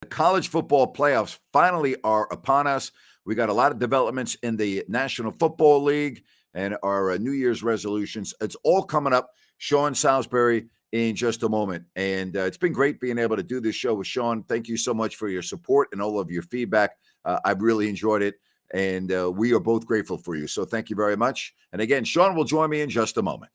The college football playoffs finally are upon us. We got a lot of developments in the National Football League and our New Year's resolutions. It's all coming up. Sean Salisbury in just a moment. And it's been great being able to do this show with Sean. Thank you so much for your support and all of your feedback. I've really enjoyed it. And we are both grateful for you. So thank you very much. And again, Sean will join me in just a moment.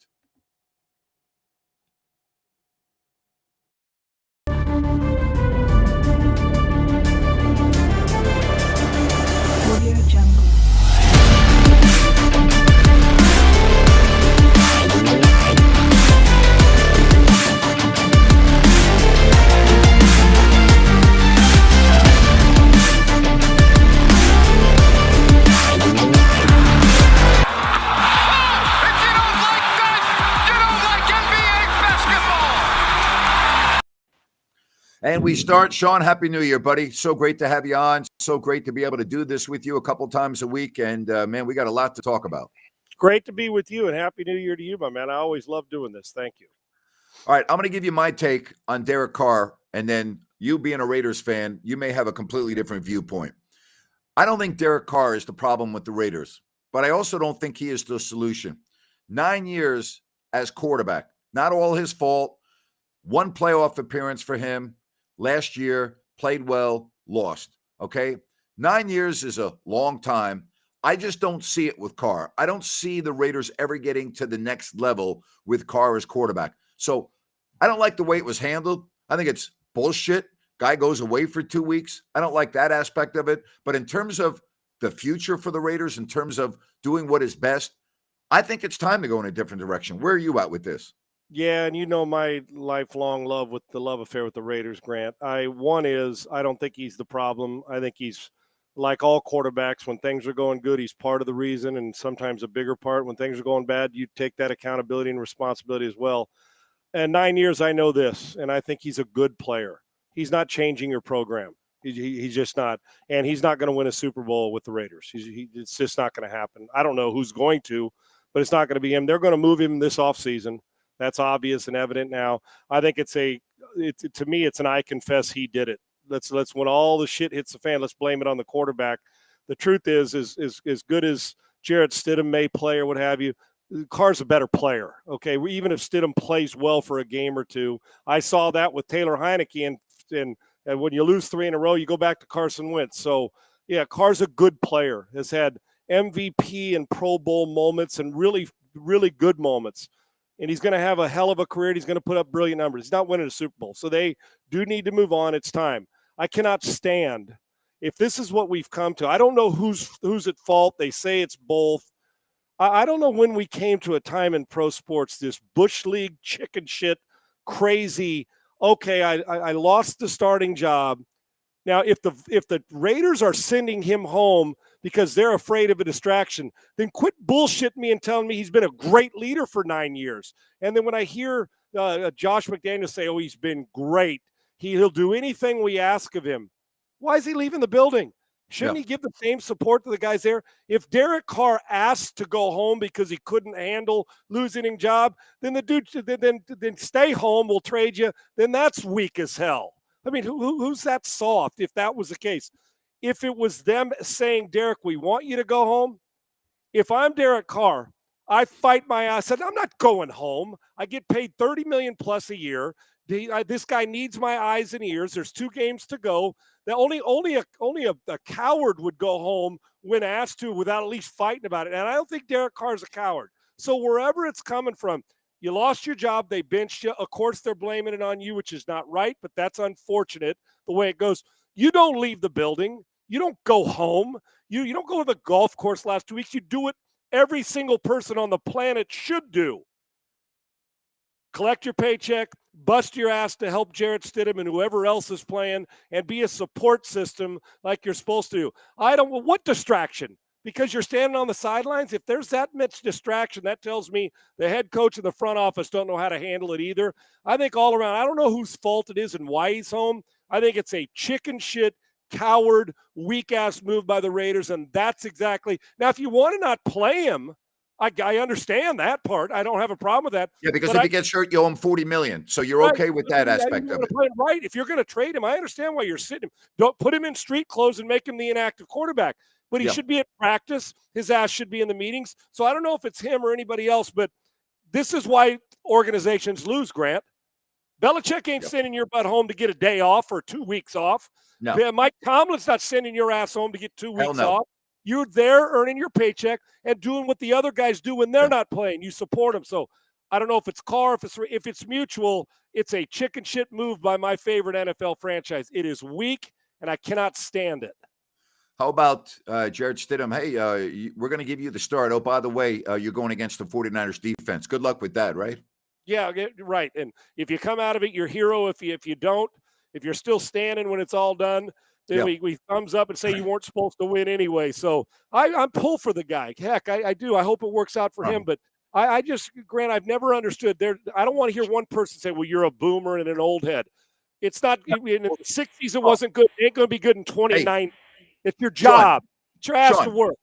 And we start. Sean, Happy New Year, buddy. So great to have you on. So great to be able to do this with you a couple times a week. And, man, we got a lot to talk about. Great to be with you, and Happy New Year to you, my man. I always love doing this. Thank you. All right, I'm going to give you my take on Derek Carr, and then you being a Raiders fan, you may have a completely different viewpoint. I don't think Derek Carr is the problem with the Raiders, but I also don't think he is the solution. 9 years as quarterback, not all his fault. One playoff appearance for him. Last year, played well, lost, okay? 9 years is a long time. I just don't see it with Carr. I don't see the Raiders ever getting to the next level with Carr as quarterback. So I don't like the way it was handled. I think it's bullshit. Guy goes away for 2 weeks. I don't like that aspect of it. But in terms of the future for the Raiders, in terms of doing what is best, I think it's time to go in a different direction. Where are you at with this? Yeah, and you know my lifelong love with the love affair with the Raiders, Grant. I don't think he's the problem. I think he's like all quarterbacks. When things are going good, he's part of the reason, and sometimes a bigger part. When things are going bad, you take that accountability and responsibility as well. And 9 years, I know this, and I think he's a good player. He's not changing your program. He's just not. And he's not going to win a Super Bowl with the Raiders. It's just not going to happen. I don't know who's going to, but it's not going to be him. They're going to move him this offseason. That's obvious and evident now. I think to me, it's an I confess he did it. Let's when all the shit hits the fan, let's blame it on the quarterback. The truth is as good as Jarrett Stidham may play or what have you, Carr's a better player. Okay, even if Stidham plays well for a game or two, I saw that with Taylor Heineke, and when you lose 3 in a row, you go back to Carson Wentz. So yeah, Carr's a good player. Has had MVP and Pro Bowl moments and really, really good moments. And he's going to have a hell of a career. He's going to put up brilliant numbers. He's not winning a Super Bowl. So they do need to move on. It's time. I cannot stand if this is what we've come to. I don't know who's at fault. They say it's both. I don't know when we came to a time in pro sports, this Bush League chicken shit, crazy. Okay, I lost the starting job. Now, if the Raiders are sending him home because they're afraid of a distraction, then quit bullshitting me and telling me he's been a great leader for 9 years. And then when I hear Josh McDaniels say, oh, he's been great, he'll do anything we ask of him. Why is he leaving the building? Shouldn't he give the same support to the guys there? If Derek Carr asked to go home because he couldn't handle losing his job, then the dude then stay home, we'll trade you. Then that's weak as hell. I mean, who's that soft if that was the case? If it was them saying, Derek, we want you to go home, if I'm Derek Carr, I fight my ass. I'm not going home. I get paid $30 million plus a year. This guy needs my eyes and ears. There's 2 games to go. That only a coward would go home when asked to without at least fighting about it. And I don't think Derek Carr's a coward. So wherever it's coming from, you lost your job. They benched you. Of course, they're blaming it on you, which is not right, but that's unfortunate the way it goes. You don't leave the building. You don't go home. You don't go to the golf course last 2 weeks. You do what every single person on the planet should do. Collect your paycheck, bust your ass to help Jarrett Stidham and whoever else is playing, and be a support system like you're supposed to. What distraction? Because you're standing on the sidelines? If there's that much distraction, that tells me the head coach and the front office don't know how to handle it either. I think all around, I don't know whose fault it is and why he's home. I think it's a chicken shit, coward, weak-ass move by the Raiders, and that's exactly – now, if you want to not play him, I understand that part. I don't have a problem with that. Yeah, because But if he gets hurt, you owe him $40 million. So you're right, okay with that aspect of it. right. If you're going to trade him, I understand why you're sitting him. Don't put him in street clothes and make him the inactive quarterback. But he Yeah. should be at practice. His ass should be in the meetings. So I don't know if it's him or anybody else, but this is why organizations lose, Grant. Belichick ain't sending your butt home to get a day off or 2 weeks off. No. Mike Tomlin's not sending your ass home to get 2 weeks no. off. You're there earning your paycheck and doing what the other guys do when they're not playing. You support them. So I don't know if it's Carr, if it's mutual. It's a chicken shit move by my favorite NFL franchise. It is weak, and I cannot stand it. How about Jared Stidham? Hey, we're going to give you the start. Oh, by the way, you're going against the 49ers defense. Good luck with that, right? Yeah, right. And if you come out of it, you're a hero. If you don't, if you're still standing when it's all done, then we thumbs up and say you weren't supposed to win anyway. So I'm pulled for the guy. Heck, I do. I hope it works out for him. But I just, Grant, I've never understood there. I don't want to hear one person say, well, you're a boomer and an old head. It's not in the 60s. It wasn't good. It ain't going to be good in 29. It's your job. It's your ass to work.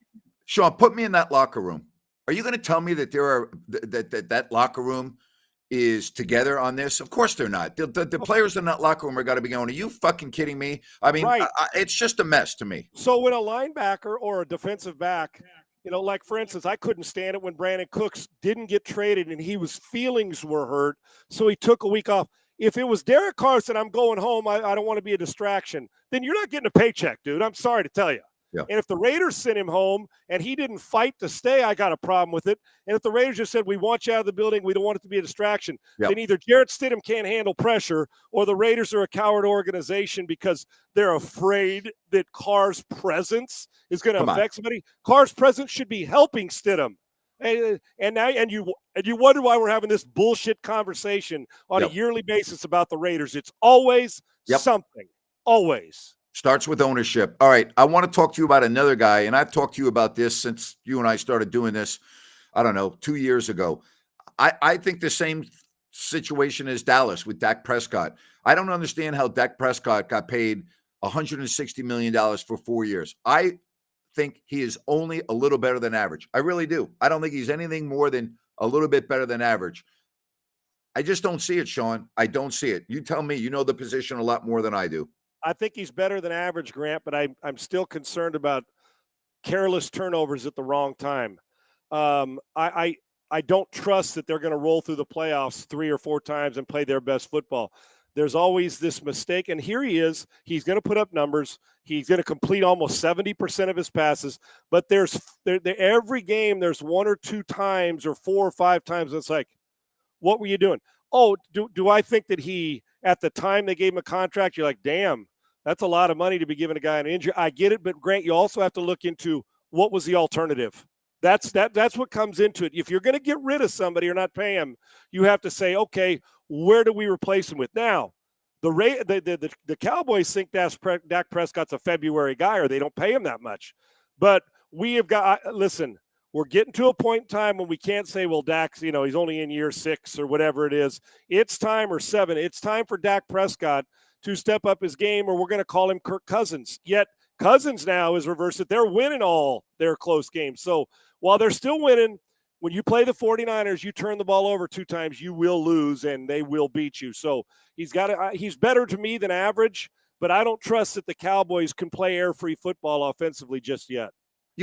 Sean, put me in that locker room. Are you going to tell me that there are that locker room is together on this? Of course they're not. The players in that locker room are got to be going, are you fucking kidding me? I mean, it's just a mess to me. So when a linebacker or a defensive back, like for instance, I couldn't stand it when Brandon Cooks didn't get traded and his feelings were hurt, so he took a week off. If it was Derek Carr said, I'm going home, I don't want to be a distraction, then you're not getting a paycheck, dude. I'm sorry to tell you. Yeah. And if the Raiders sent him home and he didn't fight to stay, I got a problem with it. And if the Raiders just said, we want you out of the building, we don't want it to be a distraction, then either Jarrett Stidham can't handle pressure or the Raiders are a coward organization because they're afraid that Carr's presence is going to affect somebody. Carr's presence should be helping Stidham. And now you wonder why we're having this bullshit conversation on a yearly basis about the Raiders. It's always something. Always. Starts with ownership. All right. I want to talk to you about another guy, and I've talked to you about this since you and I started doing this, I don't know, 2 years ago. I think the same situation as Dallas with Dak Prescott. I don't understand how Dak Prescott got paid $160 million for 4 years. I think he is only a little better than average. I really do. I don't think he's anything more than a little bit better than average. I just don't see it, Sean. I don't see it. You tell me. You know the position a lot more than I do. I think he's better than average, Grant, but I'm still concerned about careless turnovers at the wrong time. I don't trust that they're going to roll through the playoffs 3 or 4 times and play their best football. There's always this mistake, and here he is. He's going to put up numbers. He's going to complete almost 70% of his passes, but every game there's 1 or 2 times or 4 or 5 times it's like, what were you doing? Oh, do I think that he, at the time they gave him a contract, you're like, damn, that's a lot of money to be giving a guy an injury. I get it, but Grant, you also have to look into what was the alternative. That's what comes into it. If you're going to get rid of somebody or not pay him, you have to say, okay, where do we replace him with? Now, the Cowboys think Dak Prescott's a February guy or they don't pay him that much. But we have got listen, we're getting to a point in time when we can't say, well, Dak's, he's only in year 6 or whatever it is. It's time, or 7. It's time for Dak Prescott to step up his game, or we're going to call him Kirk Cousins. Yet Cousins now is reversed it. They're winning all their close games. So while they're still winning, when you play the 49ers, you turn the ball over 2 times, you will lose and they will beat you. So he's better to me than average, but I don't trust that the Cowboys can play air-free football offensively just yet.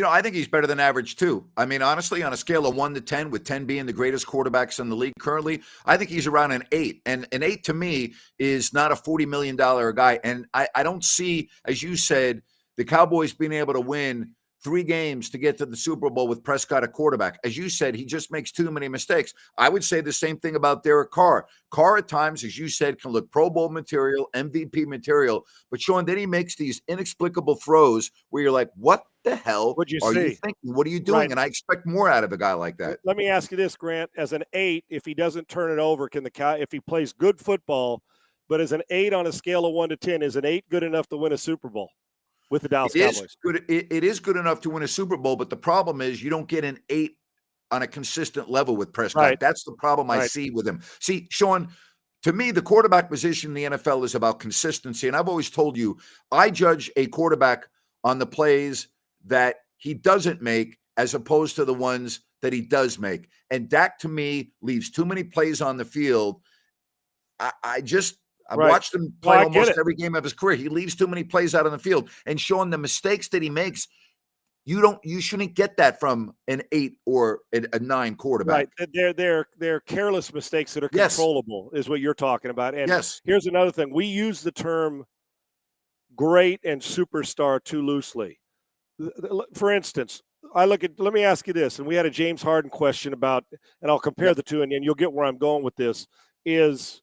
I think he's better than average too. I mean, honestly, on a scale of 1 to 10, with 10 being the greatest quarterbacks in the league currently, I think he's around an 8. And an 8 to me is not a $40 million guy. And I don't see, as you said, the Cowboys being able to win 3 games to get to the Super Bowl with Prescott at quarterback. As you said, he just makes too many mistakes. I would say the same thing about Derek Carr. Carr at times, as you said, can look Pro Bowl material, MVP material. But Sean, then he makes these inexplicable throws where you're like, what the hell What'd you are see? you thinking? What are you doing? Right. And I expect more out of a guy like that. Let me ask you this, Grant. As an 8, if he doesn't turn it over, if he plays good football, but as an 8 on a scale of 1 to 10, is an 8 good enough to win a Super Bowl with the Dallas Cowboys? It is good enough to win a Super Bowl, but the problem is you don't get an 8 on a consistent level with Prescott. Right. That's the problem I see with him. See, Sean, to me, the quarterback position in the NFL is about consistency. And I've always told you, I judge a quarterback on the plays that he doesn't make as opposed to the ones that he does make. And Dak, to me, leaves too many plays on the field. I've Right. watched him Well, play I get almost it. every game of his career. He leaves too many plays out on the field, and showing the mistakes that he makes. You shouldn't get that from an 8 or a 9 quarterback. Right. They're careless mistakes that are Yes. controllable is what you're talking about. And Yes. here's another thing. We use the term great and superstar too loosely. For instance, let me ask you this, and we had a James Harden question about, and I'll compare the two, and you'll get where I'm going with this, is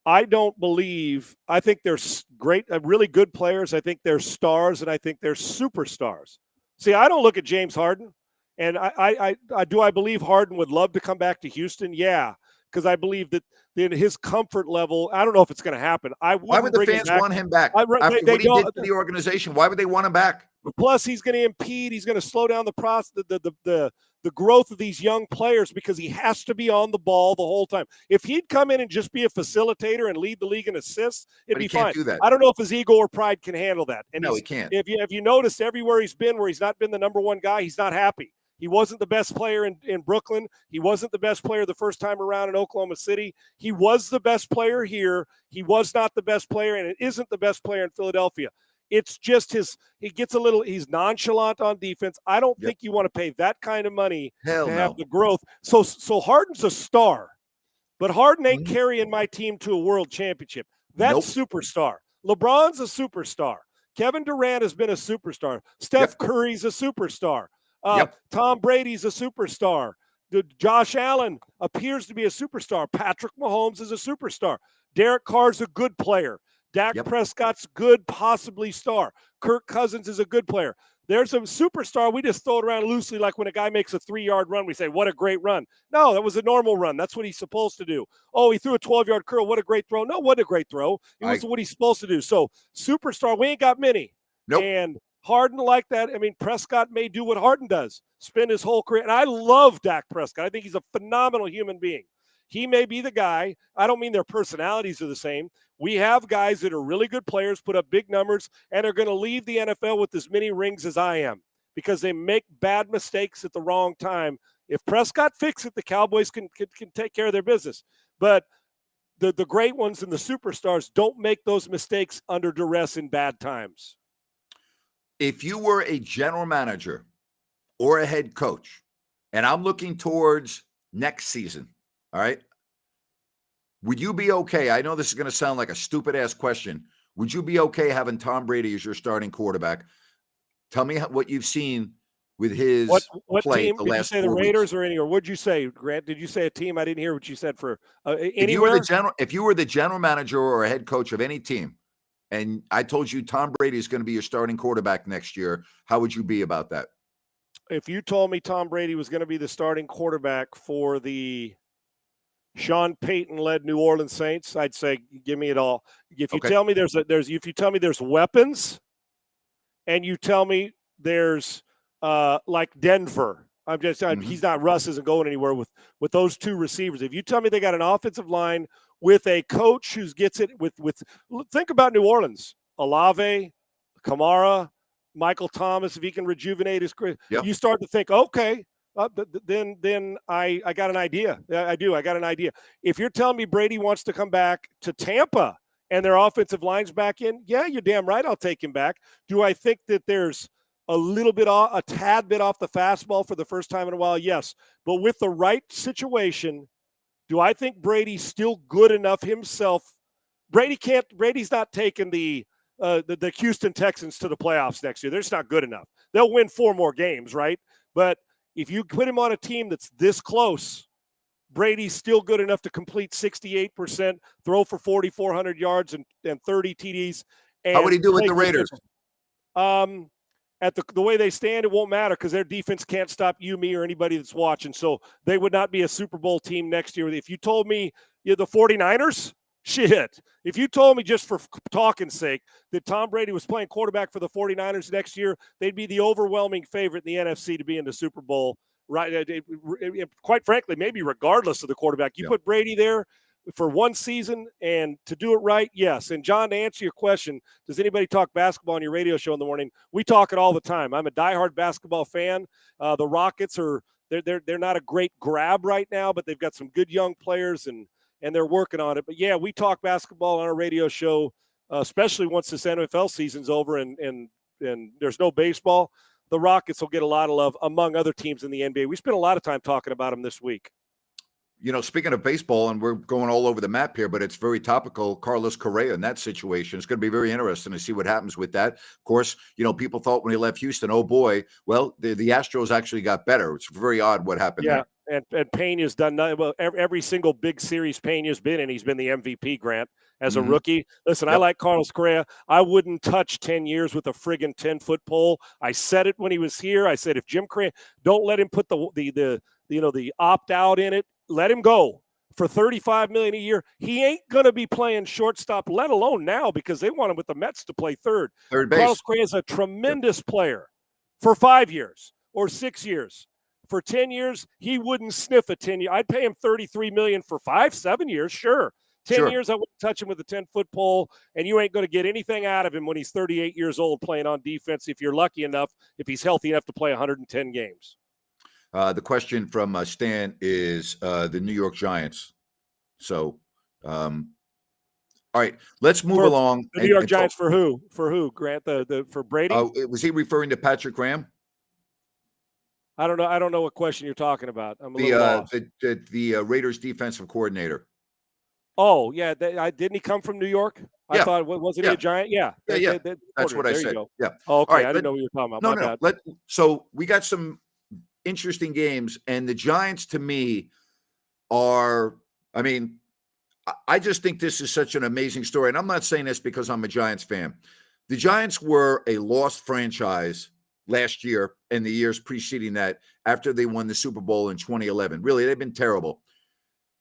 I think they're great, really good players. I think they're stars, and I think they're superstars. See, I don't look at James Harden, and I believe Harden would love to come back to Houston? Yeah, because I believe that in his comfort level, I don't know if it's going to happen. Why would the fans want him back? After what he did to the organization, why would they want him back? Plus, he's going to impede. He's going to slow down the process, the growth of these young players because he has to be on the ball the whole time. If he'd come in and just be a facilitator and lead the league in assists, it'd be fine. Do that. I don't know if his ego or pride can handle that. And no, he can't. If you notice, everywhere he's been where he's not been the number one guy, he's not happy. He wasn't the best player in Brooklyn. He wasn't the best player the first time around in Oklahoma City. He was the best player here. He was not the best player, and it isn't the best player in Philadelphia. It's just he's nonchalant on defense. I don't think you want to pay that kind of money to have the growth. So Harden's a star, but Harden ain't carrying my team to a world championship. That's superstar. LeBron's a superstar. Kevin Durant has been a superstar. Steph Curry's a superstar. Tom Brady's a superstar. Josh Allen appears to be a superstar. Patrick Mahomes is a superstar. Derek Carr's a good player. Dak Prescott's good, possibly star. Kirk Cousins is a good player. There's a superstar. We just throw it around loosely, like when a guy makes a 3-yard run, we say, what a great run. No, that was a normal run. That's what he's supposed to do. Oh, he threw a 12-yard curl. What a great throw. No, what a great throw. It was what he's supposed to do. So superstar, we ain't got many. Nope. And Harden like that. I mean, Prescott may do what Harden does, spend his whole career. And I love Dak Prescott. I think he's a phenomenal human being. He may be the guy. I don't mean their personalities are the same. We have guys that are really good players, put up big numbers, and are going to leave the NFL with as many rings as I am because they make bad mistakes at the wrong time. If Prescott fixes it, the Cowboys can take care of their business. But the great ones and the superstars don't make those mistakes under duress in bad times. If you were a general manager or a head coach, and I'm looking towards next season, all right, would you be okay? I know this is going to sound like a stupid-ass question. Would you be okay having Tom Brady as your starting quarterback? Tell me what you've seen with his what play team, the did last you say 4 the Raiders weeks. Or any? Or what'd you say, Grant? Did you say a team? I didn't hear what you said for anywhere. If you were the general manager or a head coach of any team, and I told you Tom Brady is going to be your starting quarterback next year, how would you be about that? If you told me Tom Brady was going to be the starting quarterback for the Sean Payton-led New Orleans Saints, I'd say give me it all. If you tell me there's weapons, and you tell me there's like Denver, he's not. Russ isn't going anywhere with those two receivers. If you tell me they got an offensive line with a coach who gets it with think about New Orleans, Olave, Kamara, Michael Thomas, if he can rejuvenate his career, you start to think, okay. Then I got an idea. I do. I got an idea. If you're telling me Brady wants to come back to Tampa and their offensive line's back in, yeah, you're damn right. I'll take him back. Do I think that there's a tad bit off the fastball for the first time in a while? Yes. But with the right situation, do I think Brady's still good enough himself? Brady's not taking the Houston Texans to the playoffs next year. They're just not good enough. They'll win 4 more games, right? But if you put him on a team that's this close, Brady's still good enough to complete 68%, throw for 4,400 yards and 30 TDs. And how would he do with the Raiders? At the way they stand, it won't matter because their defense can't stop you, me, or anybody that's watching. So they would not be a Super Bowl team next year. If you told me the 49ers, shit. If you told me just for talking's sake that Tom Brady was playing quarterback for the 49ers next year, they'd be the overwhelming favorite in the NFC to be in the Super Bowl. Right? Quite frankly, maybe regardless of the quarterback. You put Brady there for one season and to do it right, yes. And, John, to answer your question, does anybody talk basketball on your radio show in the morning? We talk it all the time. I'm a diehard basketball fan. The Rockets are they're not a great grab right now, but they've got some good young players and they're working on it. But yeah, we talk basketball on our radio show, especially once this NFL season's over and there's no baseball. The Rockets will get a lot of love among other teams in the NBA. We spent a lot of time talking about them this week. Speaking of baseball, and we're going all over the map here, but it's very topical. Carlos Correa in that situation. It's going to be very interesting to see what happens with that. Of course, people thought when he left Houston, oh boy, well, the Astros actually got better. It's very odd what happened there. And Pena's done nothing. Well, every single big series Pena's been in, he's been the MVP, Grant, as a rookie. Listen, I like Carlos Correa. I wouldn't touch 10 years with a friggin' 10-foot pole. I said it when he was here. I said, if Jim Crane, don't let him put the opt-out in it. Let him go for $35 million a year. He ain't going to be playing shortstop, let alone now, because they want him with the Mets to play third base. Carlos Correa is a tremendous player for 5 years or 6 years. For 10 years, he wouldn't sniff a 10 year. I'd pay him $33 million for 5-7 years, sure. 10 years, I wouldn't touch him with a 10-foot pole, and you ain't going to get anything out of him when he's 38 years old playing on defense if you're lucky enough, if he's healthy enough to play 110 games. The question from Stan is the New York Giants. So, all right, let's move along. The New York Giants for who? For who, Grant? For Brady? Was he referring to Patrick Graham? I don't know. I don't know what question you're talking about. I'm a little lost. The Raiders defensive coordinator. Oh yeah, didn't he come from New York? I thought wasn't he a Giant? Yeah. That's what I said. Yeah. Oh, okay, I didn't know what you were talking about. No. So we got some interesting games, and the Giants to me are, I just think this is such an amazing story. And I'm not saying this because I'm a Giants fan. The Giants were a lost franchise last year and the years preceding that after they won the Super Bowl in 2011. Really, they've been terrible.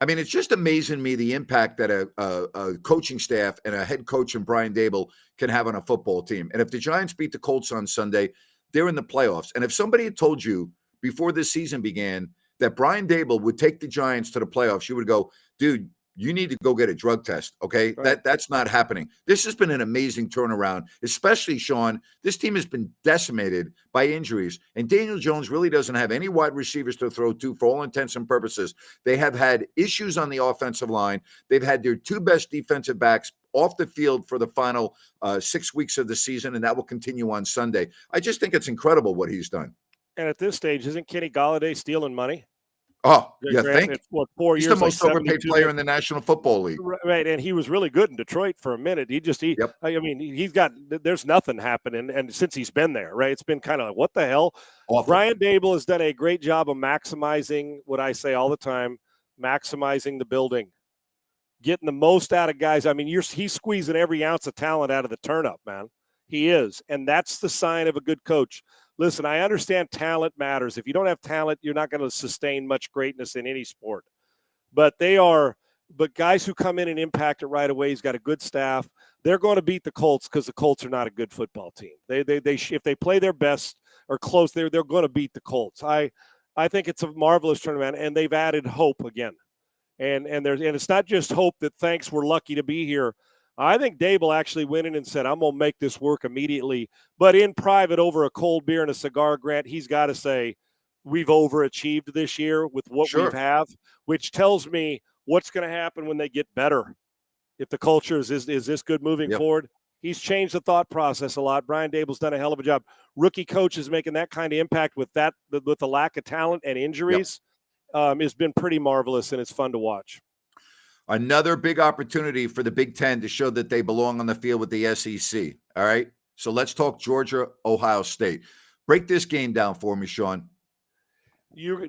It's just amazing to me the impact that a coaching staff and a head coach and Brian Daboll can have on a football team. And if the Giants beat the Colts on Sunday, they're in the playoffs. And if somebody had told you before this season began that Brian Daboll would take the Giants to the playoffs, you would go, dude, you need to go get a drug test, okay? Right. That's not happening. This has been an amazing turnaround, especially, Sean, this team has been decimated by injuries, and Daniel Jones really doesn't have any wide receivers to throw to for all intents and purposes. They have had issues on the offensive line. They've had their two best defensive backs off the field for the final 6 weeks of the season, and that will continue on Sunday. I just think it's incredible what he's done. And at this stage, isn't Kenny Golladay stealing money? Oh, yeah, think? 4 He's years, the most overpaid player in the National Football League. Right, and he was really good in Detroit for a minute. There's nothing happening, and since he's been there, right, it's been kind of like, what the hell? Awful. Brian Daboll has done a great job of maximizing what I say all the time, maximizing the building, getting the most out of guys. He's squeezing every ounce of talent out of the turnip, man. He is, and that's the sign of a good coach. Listen, I understand talent matters. If you don't have talent, you're not going to sustain much greatness in any sport. But guys who come in and impact it right away, he's got a good staff. They're going to beat the Colts because the Colts are not a good football team. They if they play their best or close, they're going to beat the Colts. I think it's a marvelous tournament, and they've added hope again. And it's not just hope that thanks we're lucky to be here. I think Daboll actually went in and said, I'm going to make this work immediately. But in private over a cold beer and a cigar, Grant, he's got to say, we've overachieved this year with what we have, which tells me what's going to happen when they get better. If the culture is this good moving forward, he's changed the thought process a lot. Brian Daboll's done a hell of a job. Rookie coaches making that kind of impact with the lack of talent and injuries has been pretty marvelous, and it's fun to watch. Another big opportunity for the Big Ten to show that they belong on the field with the SEC. All right. So let's talk Georgia, Ohio State. Break this game down for me, Sean.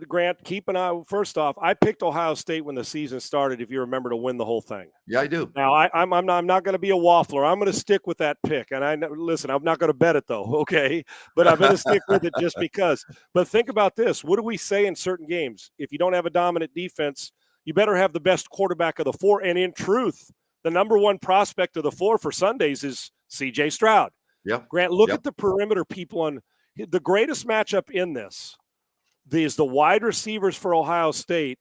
Grant, keep an eye. First off, I picked Ohio State when the season started, if you remember, to win the whole thing. Yeah, I do. Now, I'm not going to be a waffler. I'm going to stick with that pick. And listen, I'm not going to bet it, though, okay? But I'm going to stick with it just because. But think about this. What do we say in certain games? If you don't have a dominant defense, you better have the best quarterback of the four. And in truth, the number one prospect of the four for Sundays is C.J. Stroud. Yeah. Grant, look at the perimeter people on the greatest matchup in this. Is the wide receivers for Ohio State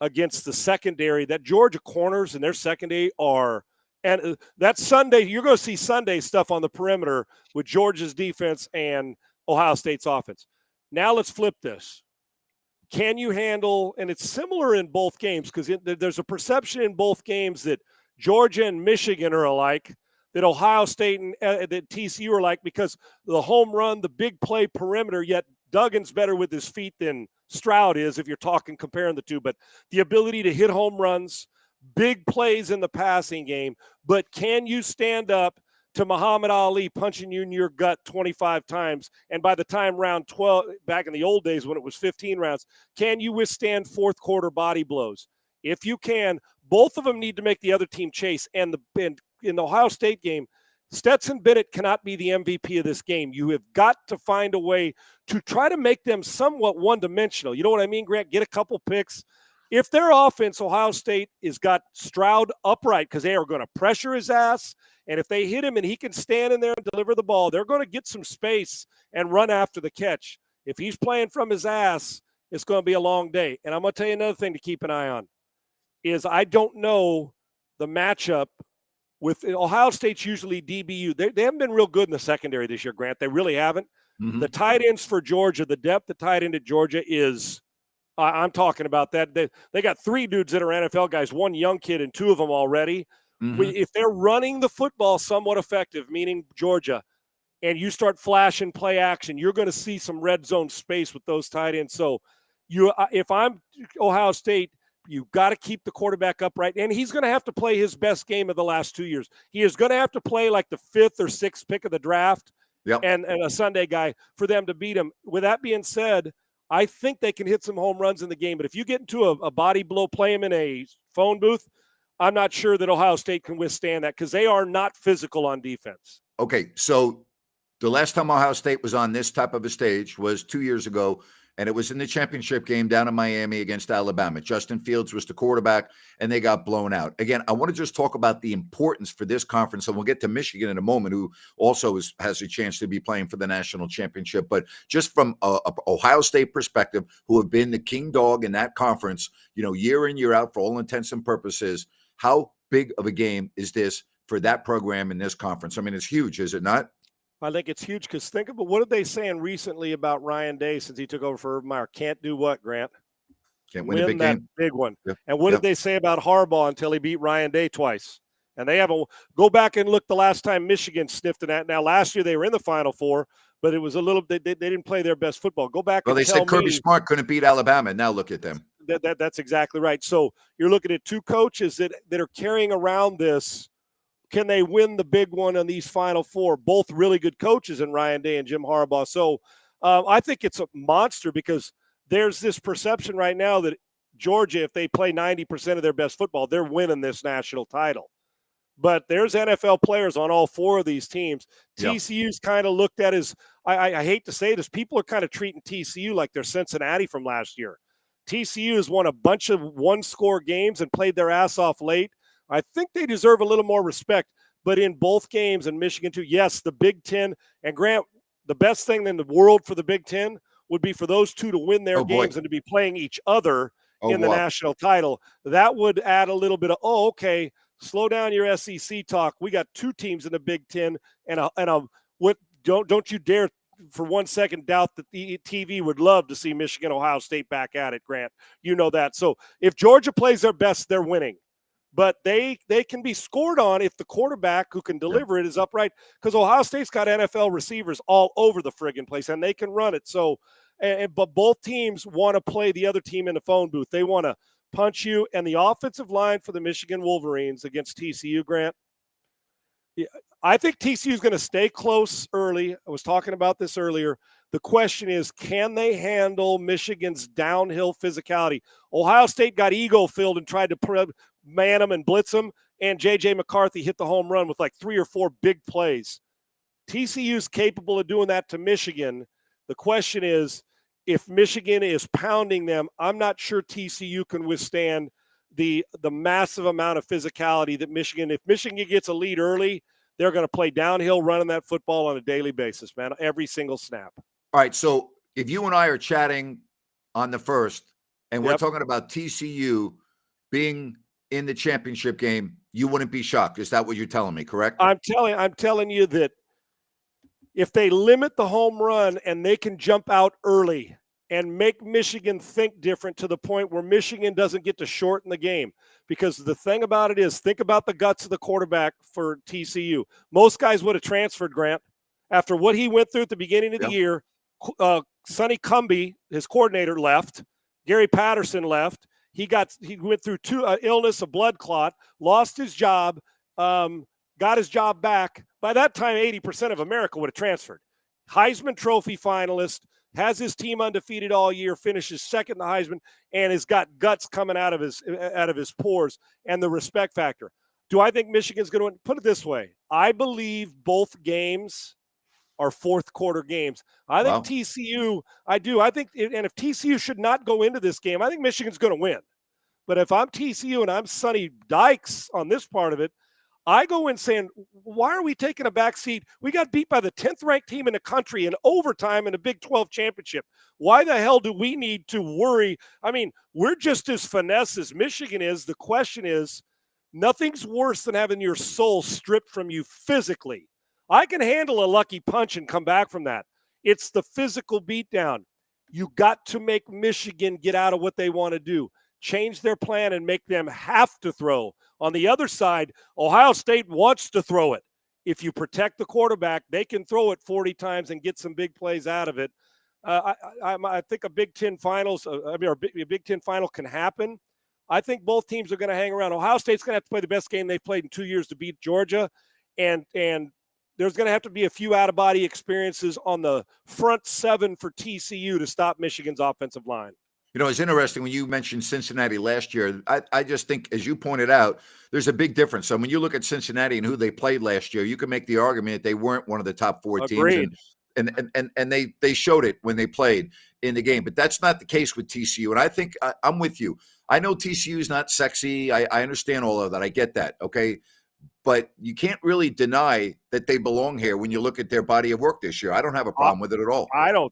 against the secondary. That Georgia corners and their secondary are – and that Sunday, you're going to see Sunday stuff on the perimeter with Georgia's defense and Ohio State's offense. Now let's flip this. can you handle, and it's similar in both games because there's a perception in both games that Georgia and Michigan are alike, that Ohio State and that TCU are alike because the home run, the big play perimeter, yet Duggan's better with his feet than Stroud is if you're talking comparing the two. But the ability to hit home runs, big plays in the passing game, but can you stand up to Muhammad Ali punching you in your gut 25 times? And by the time round 12, back in the old days when it was 15 rounds, can you withstand fourth quarter body blows? If you can, both of them need to make the other team chase. And in the Ohio State game, Stetson Bennett cannot be the MVP of this game. You have got to find a way to try to make them somewhat one-dimensional. You know what I mean, Grant? Get a couple picks. If their offense, Ohio State, has got Stroud upright because they are going to pressure his ass, and if they hit him and he can stand in there and deliver the ball, they're going to get some space and run after the catch. If he's playing from his ass, it's going to be a long day. And I'm going to tell you another thing to keep an eye on is I don't know the matchup with Ohio State's usually DBU. They haven't been real good in the secondary this year, Grant. They really haven't. Mm-hmm. The tight ends for Georgia, the depth of tight end at Georgia is I'm talking about that. They got 3 dudes that are NFL guys, 1 young kid and 2 of them already. Mm-hmm. If they're running the football somewhat effective, meaning Georgia, and you start flashing play action, you're going to see some red zone space with those tight ends. So if I'm Ohio State, you've got to keep the quarterback upright, and he's going to have to play his best game of the last 2 years. He is going to have to play like the 5th or 6th pick of the draft and a Sunday guy for them to beat him. With that being said, I think they can hit some home runs in the game. But if you get into a body blow, play him in a phone booth, I'm not sure that Ohio State can withstand that because they are not physical on defense. Okay, so the last time Ohio State was on this type of a stage was 2 years ago, and it was in the championship game down in Miami against Alabama. Justin Fields was the quarterback, and they got blown out. Again, I want to just talk about the importance for this conference, and we'll get to Michigan in a moment, who also has a chance to be playing for the national championship. But just from a Ohio State perspective, who have been the king dog in that conference, year in, year out, for all intents and purposes, how big of a game is this for that program in this conference? I mean, it's huge, is it not? I think it's huge because think about what did they saying recently about Ryan Day since he took over for Urban Meyer? Can't do what, Grant? Can't win a big game. Big one. Yep. And what did they say about Harbaugh until he beat Ryan Day twice? And they haven't go back and look the last time Michigan sniffed in that. Now last year they were in the Final Four, but it was a little they didn't play their best football. Go back. Well, they said Kirby Smart couldn't beat Alabama. Now look at them. That's exactly right. So you're looking at 2 coaches that are carrying around this. Can they win the big one on these Final Four? Both really good coaches in Ryan Day and Jim Harbaugh. So I think it's a monster because there's this perception right now that Georgia, if they play 90% of their best football, they're winning this national title. But there's NFL players on all 4 of these teams. Yep. TCU's kind of looked at as, I hate to say this, people are kind of treating TCU like they're Cincinnati from last year. TCU has won a bunch of one-score games and played their ass off late. I think they deserve a little more respect. But in both games, and Michigan too, yes, the Big Ten, and Grant, the best thing in the world for the Big Ten would be for those 2 to win their games and to be playing each other in the national title. That would add a little bit of, okay, slow down your SEC talk. We got 2 teams in the Big Ten, don't you dare for 1 second doubt that the TV would love to see Michigan, Ohio State back at it, Grant. You know that. So if Georgia plays their best, they're winning. But they can be scored on if the quarterback who can deliver it is upright, because Ohio State's got NFL receivers all over the friggin' place, and they can run it. So, but both teams want to play the other team in the phone booth. They want to punch you. And the offensive line for the Michigan Wolverines against TCU, Grant, I think TCU is going to stay close early. I was talking about this earlier. The question is, can they handle Michigan's downhill physicality? Ohio State got ego-filled and tried to man them and blitz them, and J.J. McCarthy hit the home run with like 3 or 4 big plays. TCU is capable of doing that to Michigan. The question is, if Michigan is pounding them, I'm not sure TCU can withstand the massive amount of physicality that Michigan – if Michigan gets a lead early, they're going to play downhill running that football on a daily basis, man, every single snap. All right, so if you and I are chatting on the first, and we're talking about TCU being in the championship game, you wouldn't be shocked. Is that what you're telling me, correct? I'm telling you that if they limit the home run and they can jump out early, and make Michigan think different to the point where Michigan doesn't get to shorten the game. Because the thing about it is, think about the guts of the quarterback for TCU. Most guys would have transferred, Grant, after what he went through at the beginning of the year. Sonny Cumbie, his coordinator, left. Gary Patterson left. He went through two illness, a blood clot, lost his job, got his job back. By that time, 80% of America would have transferred. Heisman Trophy finalist, has his team undefeated all year, finishes second in the Heisman, and has got guts coming out of his pores, and the respect factor. Do I think Michigan's going to win? Put it this way. I believe both games are fourth quarter games. I think TCU, I do. I think, and if TCU should not go into this game, I think Michigan's going to win. But if I'm TCU and I'm Sonny Dykes on this part of it, I go in saying, why are we taking a back seat? We got beat by the 10th ranked team in the country in overtime in the Big 12 championship. Why the hell do we need to worry? I mean, we're just as finesse as Michigan is. The question is, nothing's worse than having your soul stripped from you physically. I can handle a lucky punch and come back from that. It's the physical beatdown. You got to make Michigan get out of what they want to do. Change their plan and make them have to throw. On the other side, Ohio State wants to throw it. If you protect the quarterback, they can throw it 40 times and get some big plays out of it. I think a Big Ten finals, a Big Ten final can happen. I think both teams are going to hang around. Ohio State's going to have to play the best game they've played in 2 years to beat Georgia, and there's going to have to be a few out-of-body experiences on the front seven for TCU to stop Michigan's offensive line. You know, it's interesting when you mentioned Cincinnati last year. I just think, as you pointed out, there's a big difference. So when you look at Cincinnati and who they played last year, you can make the argument that they weren't one of the top four Agreed. teams. And they showed it when they played in the game. But that's not the case with TCU. And I think I'm with you. I know TCU is not sexy. I understand all of that. I get that. Okay. But you can't really deny that they belong here when you look at their body of work this year. I don't have a problem with it at all. I don't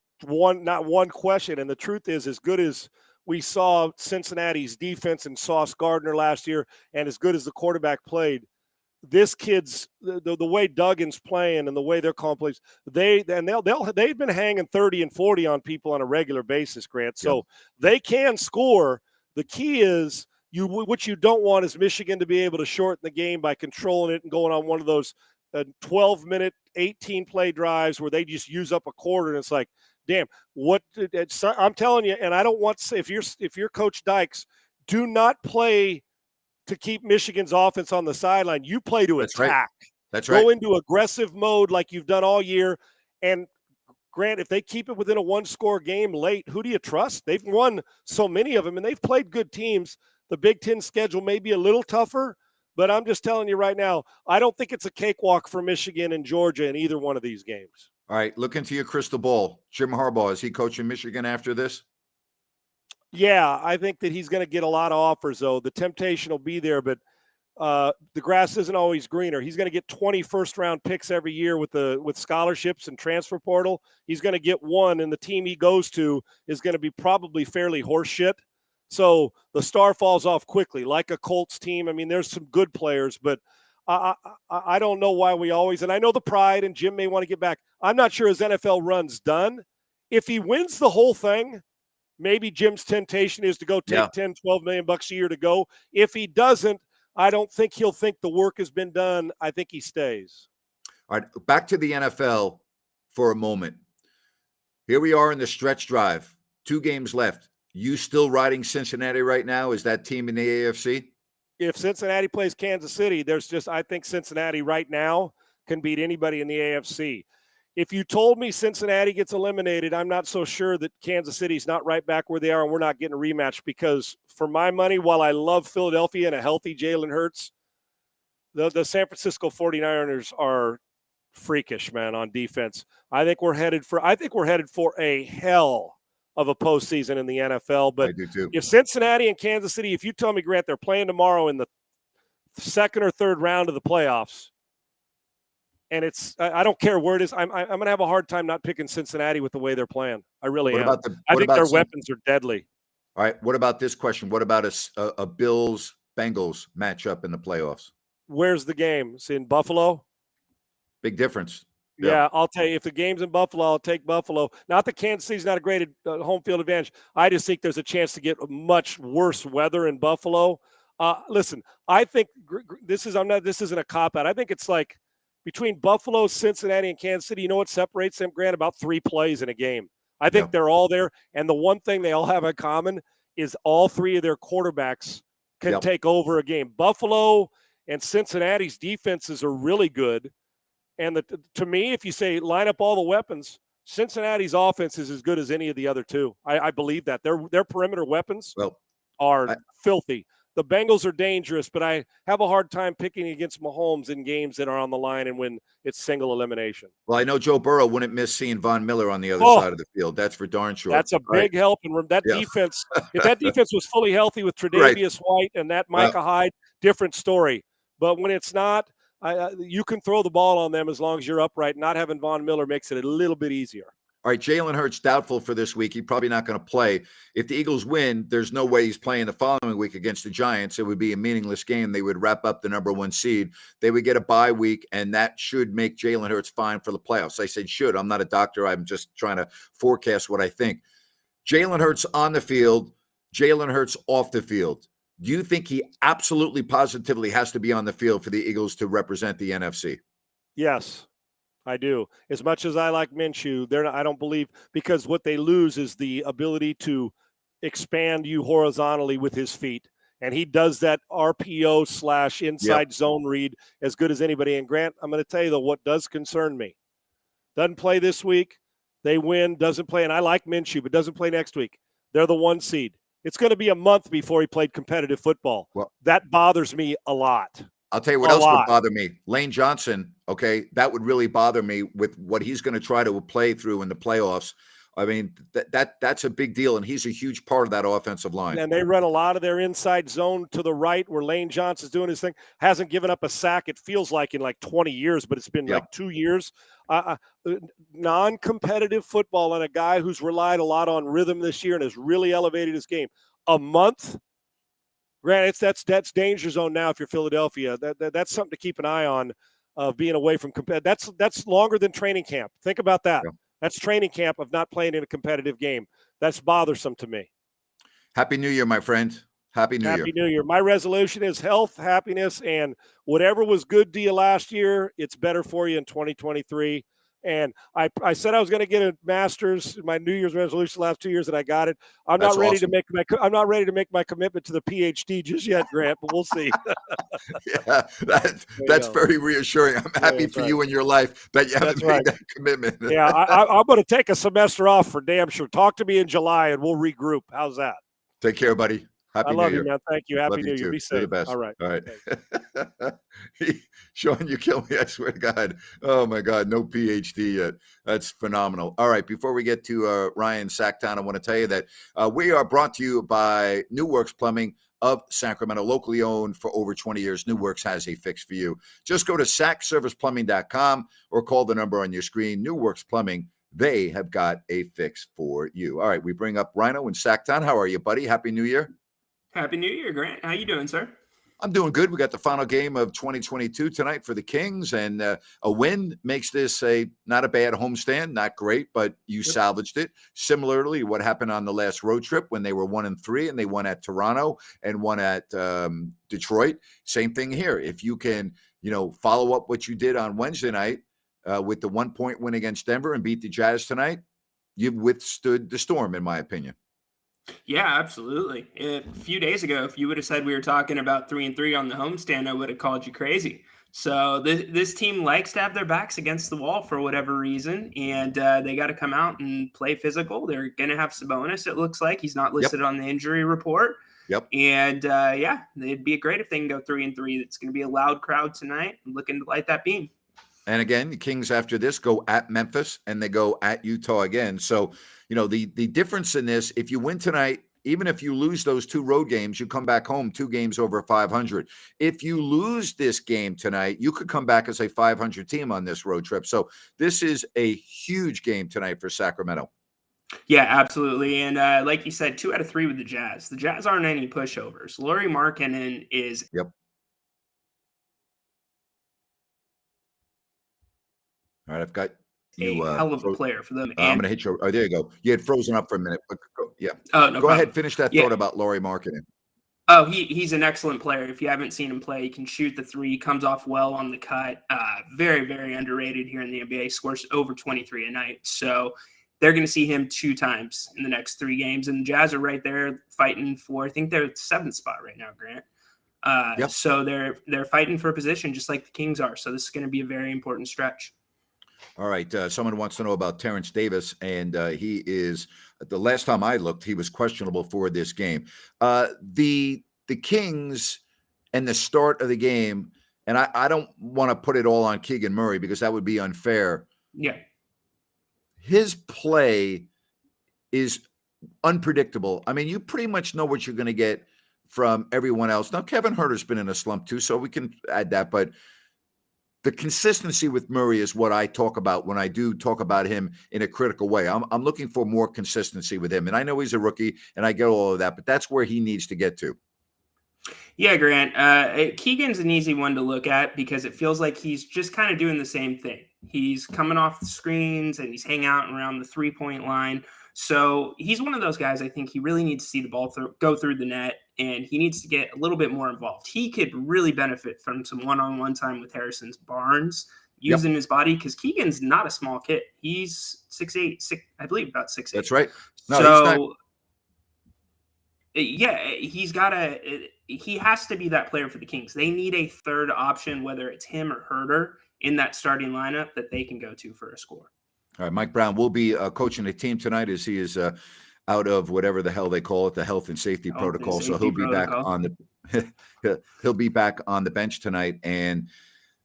not one question. And the truth is, as good as we saw Cincinnati's defense and Sauce Gardner last year, and as good as the quarterback played, this kid's the way Duggan's playing and the way they're calling plays, they've been hanging 30 and 40 on people on a regular basis, Grant. So they can score. The key is what you don't want is Michigan to be able to shorten the game by controlling it and going on one of those 12-minute, 18-play drives where they just use up a quarter, and it's like, damn, I'm telling you, and I don't want to, if you're Coach Dykes, do not play to keep Michigan's offense on the sideline. You play to attack. Right. That's right. Go into aggressive mode like you've done all year. And Grant, if they keep it within a one-score game late, who do you trust? They've won so many of them, and they've played good teams. The Big Ten schedule may be a little tougher, but I'm just telling you right now, I don't think it's a cakewalk for Michigan and Georgia in either one of these games. All right, look into your crystal ball. Jim Harbaugh, is he coaching Michigan after this? Yeah, I think that he's going to get a lot of offers, though. The temptation will be there, but the grass isn't always greener. He's going to get 20 first-round picks every year with scholarships and transfer portal. He's going to get one, and the team he goes to is going to be probably fairly horseshit. So the star falls off quickly, like a Colts team. I mean, there's some good players, but I don't know why we always – and I know the pride, and Jim may want to get back. I'm not sure his NFL run's done. If he wins the whole thing, maybe Jim's temptation is to go take $10, $12 million a year to go. If he doesn't, I don't think he'll think the work has been done. I think he stays. All right, back to the NFL for a moment. Here we are in the stretch drive. 2 games left. You still riding Cincinnati right now? Is that team in the AFC? If Cincinnati plays Kansas City, I think Cincinnati right now can beat anybody in the AFC. If you told me Cincinnati gets eliminated, I'm not so sure that Kansas City's not right back where they are and we're not getting a rematch, because for my money, while I love Philadelphia and a healthy Jalen Hurts, the San Francisco 49ers are freakish, man, on defense. I think we're headed for a hell of a postseason in the NFL. But I do too. If Cincinnati and Kansas City, if you tell me, Grant, they're playing tomorrow in the second or third round of the playoffs, and I don't care where it is, I'm going to have a hard time not picking Cincinnati with the way they're playing. I really am. I think their weapons are deadly. All right. What about this question? What about a Bills-Bengals matchup in the playoffs? Where's the game? It's in Buffalo? Big difference. Yeah, I'll tell you, if the game's in Buffalo, I'll take Buffalo. Not that Kansas City's not a great home field advantage. I just think there's a chance to get much worse weather in Buffalo. Listen, I think this isn't a cop out. I think it's like between Buffalo, Cincinnati, and Kansas City. You know what separates them, Grant? About 3 plays in a game. I think they're all there, and the one thing they all have in common is all 3 of their quarterbacks can take over a game. Buffalo and Cincinnati's defenses are really good. And to me, if you say line up all the weapons, Cincinnati's offense is as good as any of the other 2. I believe that. Their perimeter weapons are filthy. The Bengals are dangerous, but I have a hard time picking against Mahomes in games that are on the line and when it's single elimination. Well, I know Joe Burrow wouldn't miss seeing Von Miller on the other side of the field. That's for darn sure. That's a big help. And that defense, if that defense was fully healthy with Tre'Davious White and that Micah Hyde, different story. But when it's not, you can throw the ball on them as long as you're upright. Not having Von Miller makes it a little bit easier. All right, Jalen Hurts doubtful for this week. He's probably not going to play. If the Eagles win, there's no way he's playing the following week against the Giants. It would be a meaningless game. They would wrap up the number 1 seed. They would get a bye week, and that should make Jalen Hurts fine for the playoffs. I said should. I'm not a doctor. I'm just trying to forecast what I think. Jalen Hurts on the field, Jalen Hurts off the field. Do you think he absolutely positively has to be on the field for the Eagles to represent the NFC? Yes. I do. As much as I like Minshew, I don't believe, because what they lose is the ability to expand you horizontally with his feet. And he does that RPO / inside zone read as good as anybody. And Grant, I'm going to tell you, though, what does concern me. Doesn't play this week. They win, doesn't play. And I like Minshew, but doesn't play next week. They're the 1 seed. It's going to be a month before he played competitive football. Well, that bothers me a lot. I'll tell you what else would bother me. Lane Johnson, okay, that would really bother me with what he's going to try to play through in the playoffs. I mean, that's a big deal, and he's a huge part of that offensive line. And they run a lot of their inside zone to the right where Lane Johnson's doing his thing. Hasn't given up a sack, it feels like, in like 20 years, but it's been like 2 years. Non-competitive football and a guy who's relied a lot on rhythm this year and has really elevated his game. A month? Granted, that's danger zone now if you're Philadelphia. That's something to keep an eye on of being away from competitive. That's longer than training camp. Think about that. Yeah. That's training camp of not playing in a competitive game. That's bothersome to me. Happy New Year, my friend. Happy New Year. Happy New Year. My resolution is health, happiness, and whatever was good to you last year, it's better for you in 2023. And I said I was going to get a master's, my New Year's resolution the last 2 years, and I got it. I'm not ready to make my commitment to the PhD just yet, Grant, but we'll see. Yeah, that's very reassuring. I'm happy for you in your life that you haven't made that commitment. Yeah, I'm going to take a semester off for damn sure. Talk to me in July, and we'll regroup. How's that? Take care, buddy. Happy New Year. I love you, man. Thank you. Happy Love New Year. Be safe. You're the best. All right. All right. Sean, you kill me. I swear to God. Oh, my God. No PhD yet. That's phenomenal. All right. Before we get to Ryan Sacktown, I want to tell you that we are brought to you by New Works Plumbing of Sacramento, locally owned for over 20 years. New Works has a fix for you. Just go to sackserviceplumbing.com or call the number on your screen. New Works Plumbing. They have got a fix for you. All right. We bring up Rhino and Sacktown. How are you, buddy? Happy New Year. Happy New Year, Grant. How you doing, sir? I'm doing good. We got the final game of 2022 tonight for the Kings, and a win makes this not a bad homestand. Not great, but you salvaged it. Similarly, what happened on the last road trip when they were 1-3 and they won at Toronto and won at Detroit. Same thing here. If you can, follow up what you did on Wednesday night with the 1-point win against Denver and beat the Jazz tonight, you've withstood the storm, in my opinion. Yeah, absolutely. A few days ago, if you would have said we were talking about 3-3 on the homestand, I would have called you crazy. So this team likes to have their backs against the wall for whatever reason, and they got to come out and play physical. They're going to have Sabonis, it looks like. He's not listed on the injury report. Yep. And, it'd be great if they can go 3-3. It's going to be a loud crowd tonight. I'm looking to light that beam. And again, the Kings after this go at Memphis and they go at Utah again. So, the difference in this, if you win tonight, even if you lose those 2 road games, you come back home 2 games over 500. If you lose this game tonight, you could come back as a 500 team on this road trip. So this is a huge game tonight for Sacramento. Yeah, absolutely. And like you said, 2 out of 3 with the Jazz. The Jazz aren't any pushovers. Lauri Markkanen is All right, I've got A you. hell of a player for them. I'm And going to hit you. Oh, there you go. You had frozen up for a minute. But yeah, oh, no go problem. ahead. Finish that Yeah. thought about Laurie Marketing. Oh, he's an excellent player. If you haven't seen him play, he can shoot the three, comes off well on the cut. Very, very underrated here in the NBA. Scores over 23 a night. So they're going to see him 2 times in the next 3 games. And the Jazz are right there fighting for, I think they're 7th spot right now, Grant. Yep. So they're fighting for a position just like the Kings are. So this is going to be a very important stretch. All right. Someone wants to know about Terrence Davis, and he is. The last time I looked, he was questionable for this game. The Kings and the start of the game, and I don't want to put it all on Keegan Murray because that would be unfair. Yeah. His play is unpredictable. I mean, you pretty much know what you're going to get from everyone else. Now, Kevin Huerter's been in a slump too, so we can add that, but the consistency with Murray is what I talk about when I do talk about him in a critical way. I'm looking for more consistency with him. And I know he's a rookie and I get all of that, but that's where he needs to get to. Yeah, Grant. Keegan's an easy one to look at because it feels like he's just kind of doing the same thing. He's coming off the screens and he's hanging out around the 3-point line. So he's one of those guys I think he really needs to see the ball go through the net, and he needs to get a little bit more involved. He could really benefit from some one-on-one time with Harrison Barnes using his body because Keegan's not a small kid. He's 6'8", I believe about 6'8". That's right. No, So yeah, he has to be that player for the Kings. They need a third option, whether it's him or Huerter, in that starting lineup that they can go to for a score. All right, Mike Brown will be coaching the team tonight as he is out of whatever the hell they call it, the health and safety protocol. So he'll be back on the he'll be back on the bench tonight. And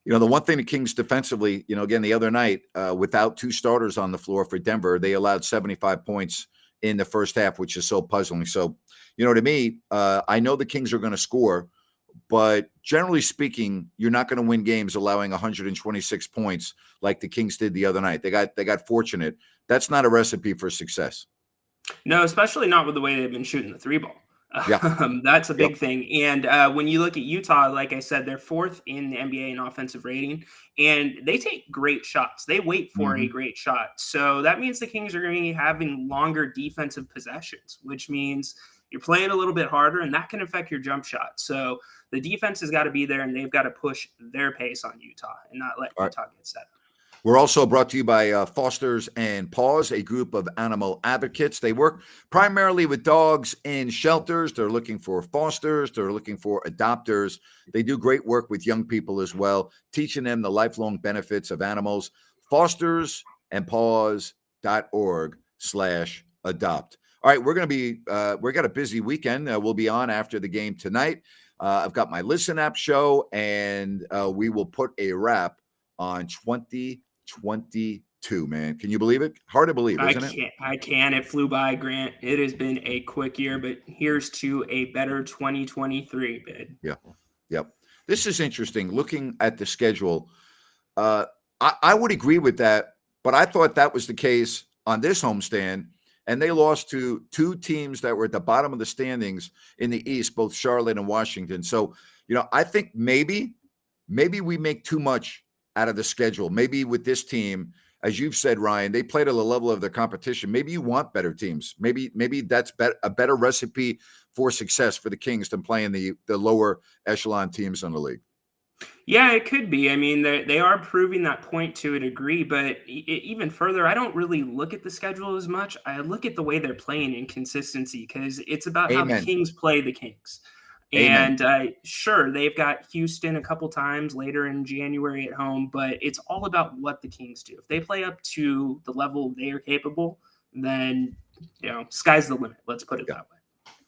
you know, the one thing the Kings defensively, you know, again the other night without 2 starters on the floor for Denver, they allowed 75 points in the first half, which is so puzzling. So, you know, to me, I know the Kings are going to score, but generally speaking, you're not going to win games allowing 126 points like the Kings did the other night. They got fortunate. That's not a recipe for success. No, especially not with the way they've been shooting the 3 ball. Yeah. That's a big thing. And when you look at Utah, like I said, they're 4th in the NBA in offensive rating, and they take great shots. They wait for a great shot. So that means the Kings are going to be having longer defensive possessions, which means you're playing a little bit harder, and that can affect your jump shot. So the defense has got to be there, and they've got to push their pace on Utah and not let Utah get set up. We're also brought to you by Fosters and Paws, a group of animal advocates. They work primarily with dogs in shelters. They're looking for fosters. They're looking for adopters. They do great work with young people as well, teaching them the lifelong benefits of animals. fostersandpaws.org/adopt. All right, we're going to be, we got a busy weekend. We'll be on after the game tonight. I've got my Listen App show, and we will put a wrap on 2022, man. Can you believe it? Hard to believe, isn't it? I can. It flew by, Grant. It has been a quick year, but here's to a better 2023, bid. Yeah. Yep. This is interesting. Looking at the schedule, I would agree with that, but I thought that was the case on this homestand, and they lost to 2 teams that were at the bottom of the standings in the East, both Charlotte and Washington. So, you know, I think maybe we make too much out of the schedule. Maybe with this team, as you've said, Ryan, they played at the level of their competition. Maybe you want better teams. Maybe that's a better recipe for success for the Kings than playing the lower echelon teams in the league. Yeah, it could be. I mean, they are proving that point to a degree, but even further, I don't really look at the schedule as much. I look at the way they're playing in consistency because it's about how the Kings play the Kings. And sure, they've got Houston a couple times later in January at home, but it's all about what the Kings do. If they play up to the level they are capable, then, you know, sky's the limit. Let's put it that way.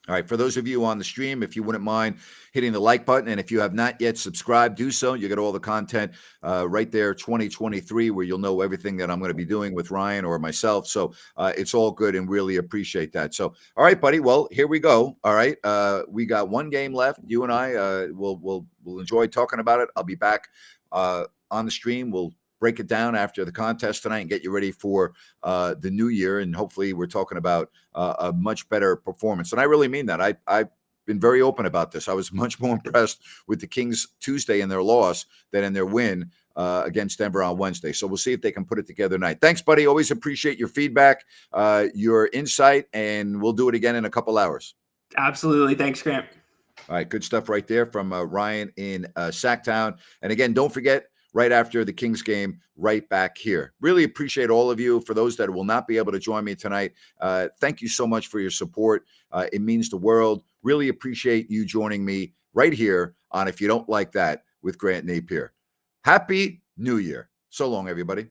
All right. For those of you on the stream, if you wouldn't mind hitting the like button, and if you have not yet subscribed, do so. You get all the content right there, 2023, where you'll know everything that I'm going to be doing with Ryan or myself. So it's all good, and really appreciate that. So, all right, buddy. Well, here we go. All right. We got 1 game left. You and I will enjoy talking about it. I'll be back on the stream. We'll break it down after the contest tonight and get you ready for the new year. And hopefully we're talking about a much better performance. And I really mean that. I've been very open about this. I was much more impressed with the Kings Tuesday in their loss than in their win against Denver on Wednesday. So we'll see if they can put it together tonight. Thanks, buddy. Always appreciate your feedback, your insight, and we'll do it again in a couple hours. Absolutely. Thanks, Grant. All right, good stuff right there from Ryan in Sacktown. And again, don't forget, right after the Kings game, right back here. Really appreciate all of you. For those that will not be able to join me tonight, thank you so much for your support. It means the world. Really appreciate you joining me right here on If You Don't Like That with Grant Napier. Happy New Year. So long, everybody.